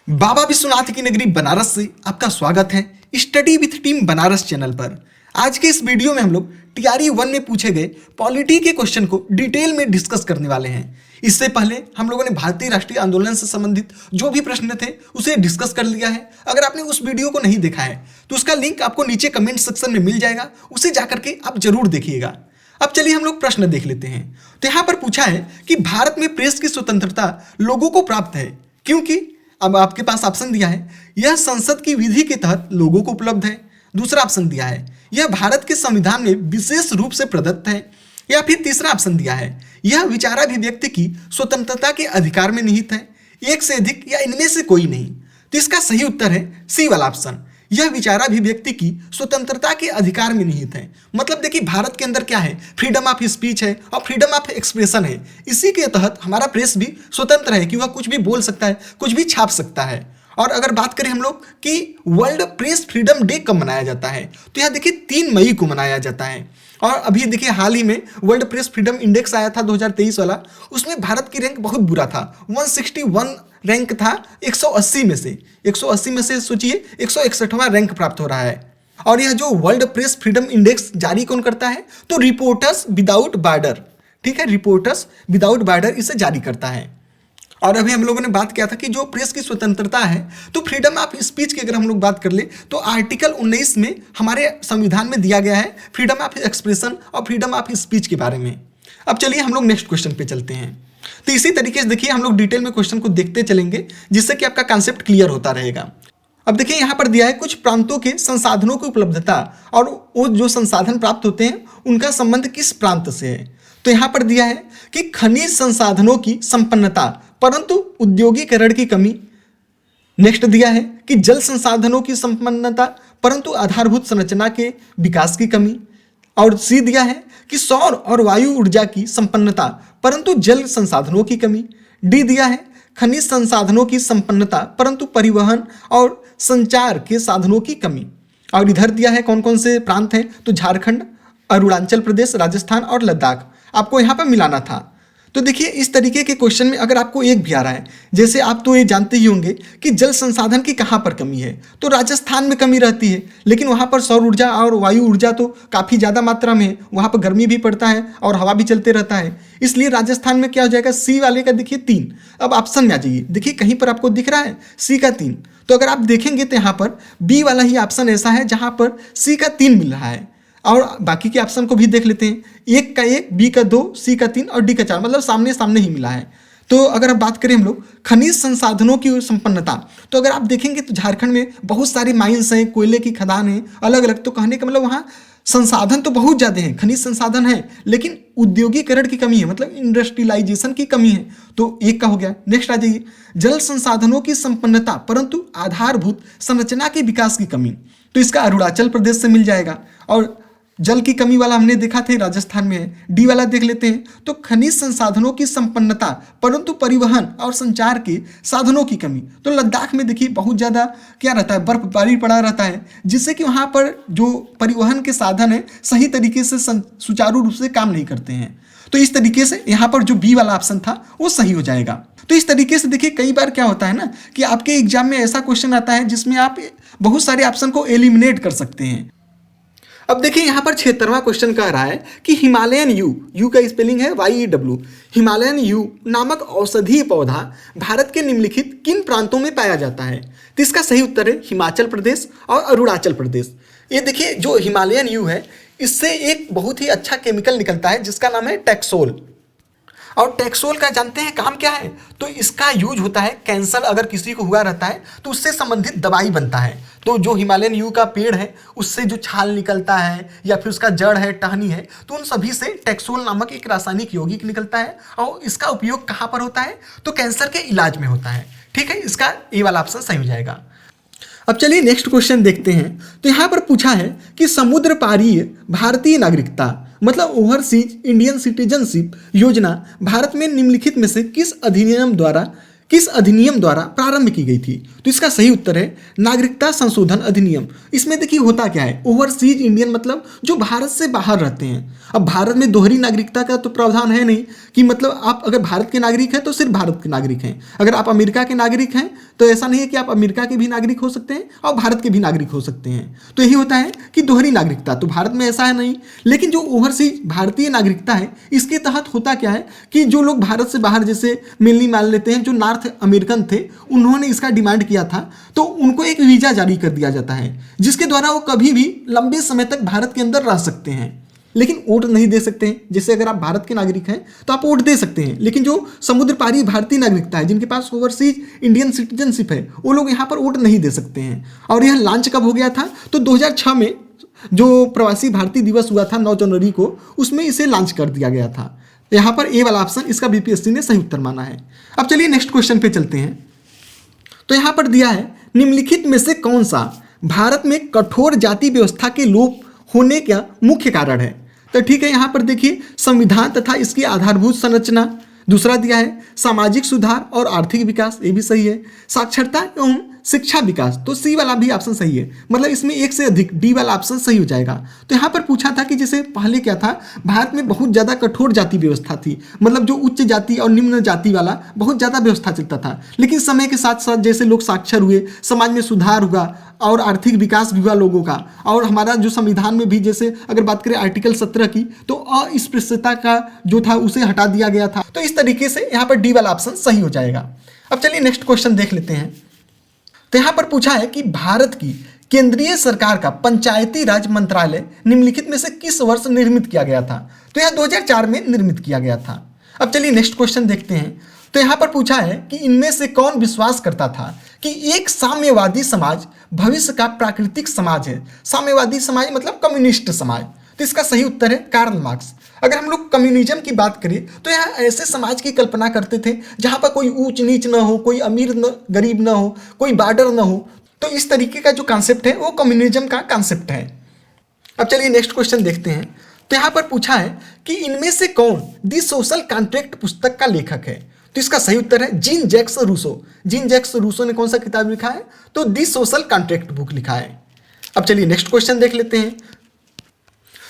बाबा विश्वनाथ की नगरी बनारस से आपका स्वागत है study with team Banaras channel पर। आज के इस वीडियो में हम लोग टीआरई 1 में पूछे गए पॉलिटी के क्वेश्चन को डिटेल में डिस्कस करने वाले हैं। इससे पहले हम लोगों ने भारतीय राष्ट्रीय आंदोलन से संबंधित जो भी प्रश्न थे उसे डिस्कस कर लिया है। अगर आपने उस वीडियो को नहीं देखा है तो उसका लिंक आपको नीचे कमेंट सेक्शन में मिल जाएगा, उसे जाकर के आप जरूर देखिएगा। अब चलिए हम लोग प्रश्न देख लेते हैं। तो यहाँ पर पूछा है कि भारत में प्रेस की स्वतंत्रता लोगों को प्राप्त है क्योंकि, अब आपके पास ऑप्शन दिया है, यह संसद की विधि के तहत लोगों को उपलब्ध है। दूसरा ऑप्शन दिया है यह भारत के संविधान में विशेष रूप से प्रदत्त है, या फिर तीसरा ऑप्शन दिया है यह विचाराभिव्यक्ति की स्वतंत्रता के अधिकार में निहित है, एक से अधिक या इनमें से कोई नहीं। तो इसका सही उत्तर है सी वाला ऑप्शन, यह विचाराभिव्यक्ति की स्वतंत्रता के अधिकार में निहित है। मतलब देखिए भारत के अंदर क्या है, फ्रीडम ऑफ स्पीच है और फ्रीडम ऑफ एक्सप्रेशन है। इसी के तहत हमारा प्रेस भी स्वतंत्र है कि वह कुछ भी बोल सकता है, कुछ भी छाप सकता है। और अगर बात करें हम लोग कि वर्ल्ड प्रेस फ्रीडम डे कब मनाया जाता है, तो यह देखिए 3 मई को मनाया जाता है। और अभी देखिए हाल ही में वर्ल्ड प्रेस फ्रीडम इंडेक्स आया था 2023 वाला, उसमें भारत की रैंक बहुत बुरा था, 161 रैंक था 180 में से। 180 में से सोचिए 161वां रैंक प्राप्त हो रहा है। और यह जो वर्ल्ड प्रेस फ्रीडम इंडेक्स जारी कौन करता है, तो रिपोर्टर्स विदाउट बॉर्डर, ठीक है, रिपोर्टर्स विदाउट बॉर्डर इसे जारी करता है। और अभी हम लोगों ने बात किया था कि जो प्रेस की स्वतंत्रता है, तो फ्रीडम ऑफ स्पीच की अगर हम लोग बात कर ले तो आर्टिकल 19 में हमारे संविधान में दिया गया है फ्रीडम ऑफ एक्सप्रेशन और फ्रीडम ऑफ स्पीच के बारे में। अब चलिए हम लोग नेक्स्ट क्वेश्चन पे चलते हैं। तो इसी तरीके से देखिए हम लोग डिटेल में क्वेश्चन को देखते चलेंगे जिससे कि आपका कॉन्सेप्ट क्लियर होता रहेगा। अब देखिए यहाँ पर दिया है कुछ प्रांतों के संसाधनों की उपलब्धता और वो जो संसाधन प्राप्त होते हैं उनका संबंध किस प्रांत से है। तो यहाँ पर दिया है कि खनिज संसाधनों की संपन्नता परंतु औद्योगिकरण की कमी। नेक्स्ट दिया है कि जल संसाधनों की संपन्नता परंतु आधारभूत संरचना के विकास की कमी। और सी दिया है कि सौर और वायु ऊर्जा की संपन्नता परंतु जल संसाधनों की कमी। डी दिया है खनिज संसाधनों की संपन्नता परंतु परिवहन और संचार के साधनों की कमी। और इधर दिया है कौन कौन से प्रांत हैं, तो झारखंड, अरुणाचल प्रदेश, राजस्थान और लद्दाख आपको यहाँ पर मिलाना था। तो देखिए इस तरीके के क्वेश्चन में अगर आपको एक भी आ रहा है, जैसे आप तो ये जानते ही होंगे कि जल संसाधन की कहाँ पर कमी है, तो राजस्थान में कमी रहती है, लेकिन वहाँ पर सौर ऊर्जा और वायु ऊर्जा तो काफ़ी ज़्यादा मात्रा में है, वहाँ पर गर्मी भी पड़ता है और हवा भी चलते रहता है, इसलिए राजस्थान में क्या हो जाएगा, सी वाले का देखिए 3। अब ऑप्शन में आ जाइए, देखिए कहीं पर आपको दिख रहा है सी का 3, तो अगर आप देखेंगे तो यहाँ पर बी वाला ही ऑप्शन ऐसा है जहाँ पर सी का 3 मिल रहा है। और बाकी के ऑप्शन को भी देख लेते हैं, 1 का 1, बी का 2, सी का 3 और डी का 4, मतलब सामने सामने ही मिला है। तो अगर अब बात करें हम लोग खनिज संसाधनों की संपन्नता, तो अगर आप देखेंगे तो झारखंड में बहुत सारी माइंस हैं, कोयले की खदान है अलग अलग, तो कहने का मतलब वहाँ संसाधन तो बहुत ज़्यादा हैं, खनिज संसाधन है, लेकिन औद्योगिकरण की कमी है, मतलब इंडस्ट्रियलाइजेशन की कमी है। तो 1 का हो गया। नेक्स्ट आ जाइए, जल संसाधनों की संपन्नता परंतु आधारभूत संरचना के विकास की कमी, तो इसका अरुणाचल प्रदेश से मिल जाएगा। और जल की कमी वाला हमने देखा था राजस्थान में है। डी वाला देख लेते हैं, तो खनिज संसाधनों की संपन्नता परंतु परिवहन और संचार के साधनों की कमी, तो लद्दाख में देखिए बहुत ज़्यादा क्या रहता है, बर्फबारी पड़ा रहता है, जिससे कि वहाँ पर जो परिवहन के साधन है सही तरीके से सुचारू रूप से काम नहीं करते हैं। तो इस तरीके से यहाँ पर जो बी वाला ऑप्शन था वो सही हो जाएगा। तो इस तरीके से देखिए कई बार क्या होता है ना कि आपके एग्जाम में ऐसा क्वेश्चन आता है जिसमें आप बहुत सारे ऑप्शन को एलिमिनेट कर सकते हैं। अब देखिए यहाँ पर 76वां क्वेश्चन कह रहा है कि हिमालयन यू का स्पेलिंग है YEW, हिमालयन यू नामक औषधीय पौधा भारत के निम्नलिखित किन प्रांतों में पाया जाता है। तो इसका सही उत्तर है हिमाचल प्रदेश और अरुणाचल प्रदेश। ये देखिए जो हिमालयन यू है इससे एक बहुत ही अच्छा केमिकल निकलता है जिसका नाम है टैक्सोल। और टैक्सोल का जानते हैं काम क्या है, तो इसका यूज होता है कैंसर अगर किसी को हुआ रहता है तो उससे संबंधित दवाई बनता है। तो जो हिमालयन यू का पेड़ है उससे जो छाल निकलता है या फिर उसका जड़ है, टहनी है, तो उन सभी से टैक्सोल नामक एक रासायनिक यौगिक निकलता है और इसका उपयोग कहाँ पर होता है, तो कैंसर के इलाज में होता है। ठीक है, इसका ये वाला ऑप्शन सही हो जाएगा। अब चलिए नेक्स्ट क्वेश्चन देखते हैं। तो यहाँ पर पूछा है कि समुद्र पारीय भारतीय नागरिकता मतलब ओवरसीज इंडियन सिटीजनशिप योजना भारत में निम्नलिखित में से किस अधिनियम द्वारा किस अधिनियम द्वारा प्रारंभ की गई थी? तो इसका सही उत्तर है नागरिकता संशोधन अधिनियम। इसमें देखिए होता क्या है, ओवरसीज इंडियन मतलब जो भारत से बाहर रहते हैं। अब भारत में दोहरी नागरिकता का तो प्रावधान है नहीं कि मतलब आप अगर भारत के नागरिक हैं तो सिर्फ भारत के नागरिक हैं, अगर आप अमेरिका के नागरिक हैं तो ऐसा नहीं है कि आप अमेरिका के भी नागरिक हो सकते हैं और भारत के भी नागरिक हो सकते हैं। तो यही होता है कि दोहरी नागरिकता, तो भारत में ऐसा है नहीं। लेकिन जो ओवरसीज भारतीय नागरिकता है इसके तहत होता क्या है कि जो लोग भारत से बाहर, जैसे मेनली मान लेते हैं जो नॉर्थ अमेरिकन थे, उन्होंने इसका डिमांड किया था, तो उनको एक वीजा जारी कर दिया जाता है जिसके द्वारा वो कभी भी लंबे समय तक भारत के अंदर रह सकते हैं, लेकिन वोट नहीं दे सकते हैं। जैसे अगर आप भारत के नागरिक हैं तो आप वोट दे सकते हैं, लेकिन जो समुद्र पारी भारतीय नागरिकता है, जिनके पास ओवरसीज इंडियन सिटीजनशिप है, वो लोग यहाँ पर वोट नहीं दे सकते हैं। और यह लॉन्च कब हो गया था? तो 2006 में जो प्रवासी भारतीय दिवस हुआ था 9 जनवरी को, उसमें इसे लॉन्च कर दिया गया था। यहाँ पर ए वाला ऑप्शन इसका बीपीएससी ने सही उत्तर माना है। अब चलिए नेक्स्ट क्वेश्चन पे चलते हैं। तो यहाँ पर दिया है निम्नलिखित में से कौन सा भारत में कठोर जाति व्यवस्था के लोप होने का मुख्य कारण है? तो ठीक है, यहाँ पर देखिए संविधान तथा इसकी आधारभूत संरचना। दूसरा दिया है सामाजिक सुधार और आर्थिक विकास, ये भी सही है। साक्षरता एवं शिक्षा विकास, तो सी वाला भी ऑप्शन सही है, मतलब इसमें एक से अधिक, डी वाला ऑप्शन सही हो जाएगा। तो यहाँ पर पूछा था कि जैसे पहले क्या था, भारत में बहुत ज़्यादा कठोर जाति व्यवस्था थी, मतलब जो उच्च जाति और निम्न जाति वाला बहुत ज़्यादा व्यवस्था चलता था। लेकिन समय के साथ साथ जैसे लोग साक्षर हुए, समाज में सुधार हुआ और आर्थिक विकास भी हुआ लोगों का, और हमारा जो संविधान में भी जैसे अगर बात करें आर्टिकल 17 की, तो अस्पृश्यता का जो था उसे हटा दिया गया था। तो इस तरीके से यहाँ पर डी वाला ऑप्शन सही हो जाएगा। अब चलिए नेक्स्ट क्वेश्चन देख लेते हैं। तो यहाँ पर पूछा है कि भारत की केंद्रीय सरकार का पंचायती राज मंत्रालय निम्नलिखित में से किस वर्ष निर्मित किया गया था? तो यह 2004 में निर्मित किया गया था। अब चलिए नेक्स्ट क्वेश्चन देखते हैं। तो यहाँ पर पूछा है कि इनमें से कौन विश्वास करता था कि एक साम्यवादी समाज भविष्य का प्राकृतिक समाज है? साम्यवादी समाज मतलब कम्युनिस्ट समाज। तो इसका सही उत्तर है कार्ल मार्क्स। अगर हम लोग कम्युनिज्म की बात करें तो यह ऐसे समाज की कल्पना करते थे जहाँ पर कोई ऊंच नीच न हो, कोई अमीर न गरीब न हो, कोई बॉर्डर न हो। तो इस तरीके का जो कॉन्सेप्ट है वो कम्युनिज्म का कॉन्सेप्ट है। अब चलिए नेक्स्ट क्वेश्चन देखते हैं। तो यहाँ पर पूछा है कि इनमें से कौन दी सोशल कॉन्ट्रैक्ट पुस्तक का लेखक है? तो इसका सही उत्तर है Jean Jacques Rousseau. Jean Jacques Rousseau ने कौन सा किताब लिखा है? तो दी सोशल कॉन्ट्रैक्ट बुक लिखा है। अब चलिए नेक्स्ट क्वेश्चन देख लेते हैं।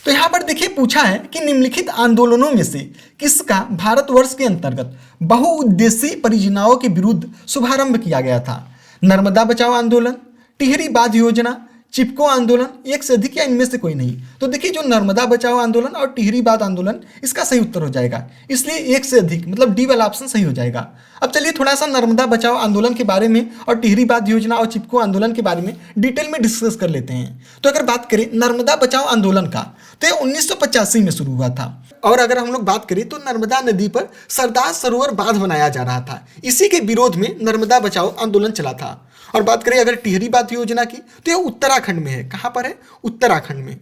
तो यहाँ पर देखिए पूछा है कि निम्नलिखित आंदोलनों में से किसका भारतवर्ष के अंतर्गत बहुउद्देशीय परियोजनाओं के विरुद्ध शुभारंभ किया गया था? नर्मदा बचाओ आंदोलन, टिहरी बांध योजना, चिपको आंदोलन, एक से अधिक या इनमें से कोई नहीं? तो देखिए जो नर्मदा बचाओ आंदोलन और टिहरी बांध आंदोलन, इसका सही उत्तर हो जाएगा, इसलिए एक से अधिक मतलब डी वाला ऑप्शन सही हो जाएगा। अब चलिए थोड़ा सा नर्मदा बचाओ आंदोलन के बारे में और टिहरी बांध योजना और चिपको आंदोलन के बारे में डिटेल में डिस्कस कर लेते हैं। तो अगर बात करें नर्मदा बचाओ आंदोलन का, तो ये 1985 में शुरू हुआ था। और अगर हम लोग बात करें तो नर्मदा नदी पर सरदार सरोवर बांध बनाया जा रहा था, इसी के विरोध में नर्मदा बचाओ आंदोलन चला था। और बात करें अगर टिहरी बांध योजना की, तो यह उत्तराखंड में है। कहाँ पर है? उत्तराखंड में।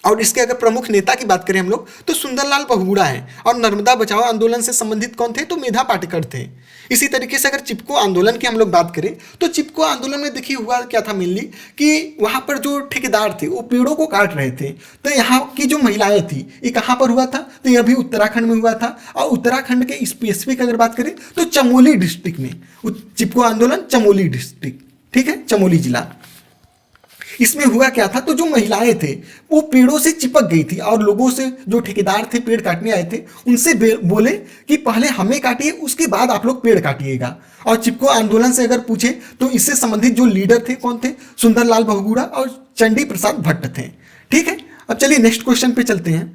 और इसके अगर प्रमुख नेता की बात करें हम लोग तो सुंदरलाल बहुगुणा है। और नर्मदा बचाओ आंदोलन से संबंधित कौन थे? तो मेधा पाटेकर थे। इसी तरीके से अगर चिपको आंदोलन की हम लोग बात करें तो चिपको आंदोलन में देखिए हुआ क्या था मेनली कि वहाँ पर जो ठेकेदार थे वो पेड़ों को काट रहे थे। तो यहाँ की जो महिलाएं थी ये कहाँ पर हुआ था? तो यह भी उत्तराखंड में हुआ था। और उत्तराखंड के स्पेसिफिक अगर बात करें तो चमोली डिस्ट्रिक्ट में चिपको आंदोलन, चमोली डिस्ट्रिक्ट, ठीक है, चमोली जिला। इसमें हुआ क्या था? तो जो महिलाएं थे वो पेड़ों से चिपक गई थी और लोगों से, जो ठेकेदार थे पेड़ काटने आए थे, उनसे बोले कि पहले हमें काटिए उसके बाद आप लोग पेड़ काटिएगा। और चिपको आंदोलन से अगर पूछे तो इससे संबंधित जो लीडर थे कौन थे? सुंदरलाल बहुगुणा और चंडी प्रसाद भट्ट थे। ठीक है, अब चलिए नेक्स्ट क्वेश्चन पे चलते हैं।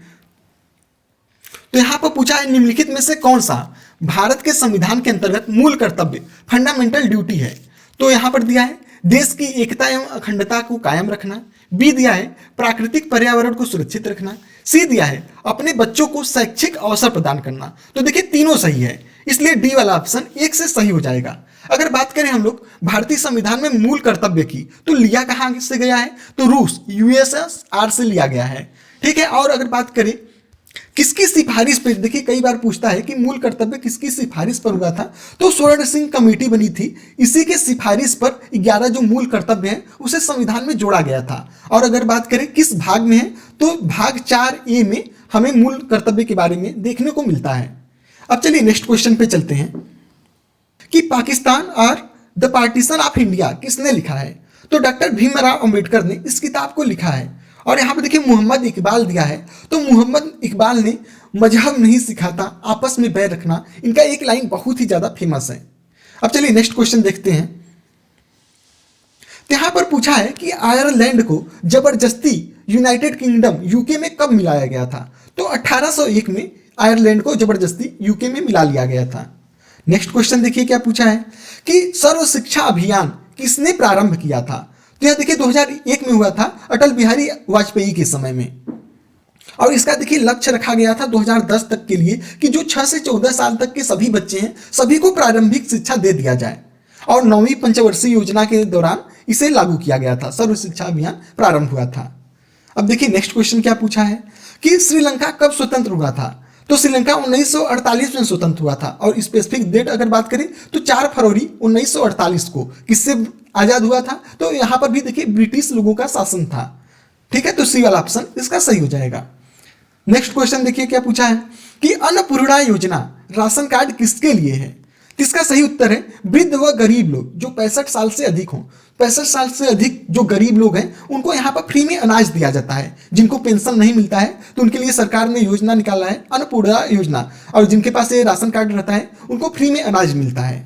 तो यहां पर पूछा है निम्नलिखित में से कौन सा भारत के संविधान के अंतर्गत मूल कर्तव्य फंडामेंटल ड्यूटी है? तो यहां पर दिया है देश की एकता एवं अखंडता को कायम रखना, बी दिया है प्राकृतिक पर्यावरण को सुरक्षित रखना, सी दिया है अपने बच्चों को शैक्षिक अवसर प्रदान करना। तो देखिए तीनों सही है, इसलिए डी वाला ऑप्शन एक से सही हो जाएगा। अगर बात करें हम लोग भारतीय संविधान में मूल कर्तव्य की, तो लिया कहां से गया है? तो रूस यूएसएसआर से लिया गया है। ठीक है, और अगर बात करें किसकी सिफारिश पर, देखिए कई बार पूछता है कि मूल कर्तव्य किसकी सिफारिश पर हुआ था, तो स्वर्ण सिंह कमेटी बनी थी, इसी के सिफारिश पर 11 जो मूल कर्तव्य हैं उसे संविधान में जोड़ा गया था। और अगर बात करें किस भाग में है, तो भाग 4A में हमें मूल कर्तव्य के बारे में देखने को मिलता है। अब चलिए नेक्स्ट क्वेश्चन पे चलते हैं कि पाकिस्तान और द पार्टीशन ऑफ इंडिया किसने लिखा है? तो डॉक्टर भीमराव अंबेडकर ने इस किताब को लिखा है। और यहाँ पे देखिए मोहम्मद इकबाल दिया है, तो मोहम्मद इकबाल ने मजहब नहीं सिखाता आपस में बैर रखना, इनका एक लाइन बहुत ही ज्यादा फेमस है। अब चलिए नेक्स्ट क्वेश्चन देखते हैं। यहाँ पर पूछा है कि आयरलैंड को जबरदस्ती यूनाइटेड किंगडम यूके में कब मिलाया गया था? तो 1801 में आयरलैंड को जबरदस्ती यूके में मिला लिया गया था। नेक्स्ट क्वेश्चन देखिए क्या पूछा है कि सर्व शिक्षा अभियान किसने प्रारंभ किया था? तो यह देखिए 2001 में हुआ था, अटल बिहारी वाजपेयी के समय में। और इसका देखिए लक्ष्य रखा गया था 2010 तक के लिए कि जो 6 से 14 साल तक के सभी बच्चे हैं सभी को प्रारंभिक शिक्षा दे दिया जाए। और 9वीं पंचवर्षीय योजना के दौरान इसे लागू किया गया था, सर्व शिक्षा अभियान प्रारंभ हुआ था। अब देखिए नेक्स्ट क्वेश्चन क्या पूछा है कि श्रीलंका कब स्वतंत्र हुआ था? तो श्रीलंका 1948 में स्वतंत्र हुआ था। और स्पेसिफिक डेट अगर बात करें तो 4 फरवरी 1948 को किससे आजाद हुआ था? तो यहां पर भी देखिए ब्रिटिश लोगों का शासन था। ठीक है, तो सी वाला ऑप्शन इसका सही हो जाएगा। नेक्स्ट क्वेश्चन देखिए क्या पूछा है कि अन्नपूर्णा योजना राशन कार्ड किसके लिए है? इसका सही उत्तर है वृद्ध व गरीब लोग जो 65 साल से अधिक हों। 65 साल से अधिक जो गरीब लोग हैं उनको यहाँ पर फ्री में अनाज दिया जाता है। जिनको पेंशन नहीं मिलता है तो उनके लिए सरकार ने योजना निकाला है अन्नपूर्णा योजना, और जिनके पास ये राशन कार्ड रहता है उनको फ्री में अनाज मिलता है।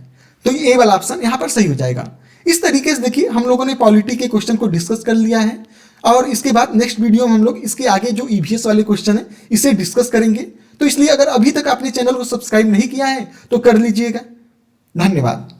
तो ये वाला ऑप्शन यहाँ पर सही हो जाएगा। इस तरीके से देखिए हम लोगों ने पॉलिटी के क्वेश्चन को डिस्कस कर लिया है, और इसके बाद नेक्स्ट वीडियो में हम लोग इसके आगे जो ईवीएस वाले क्वेश्चन है इसे डिस्कस करेंगे। तो इसलिए अगर अभी तक आपने चैनल को सब्सक्राइब नहीं किया है तो कर लीजिएगा। धन्यवाद।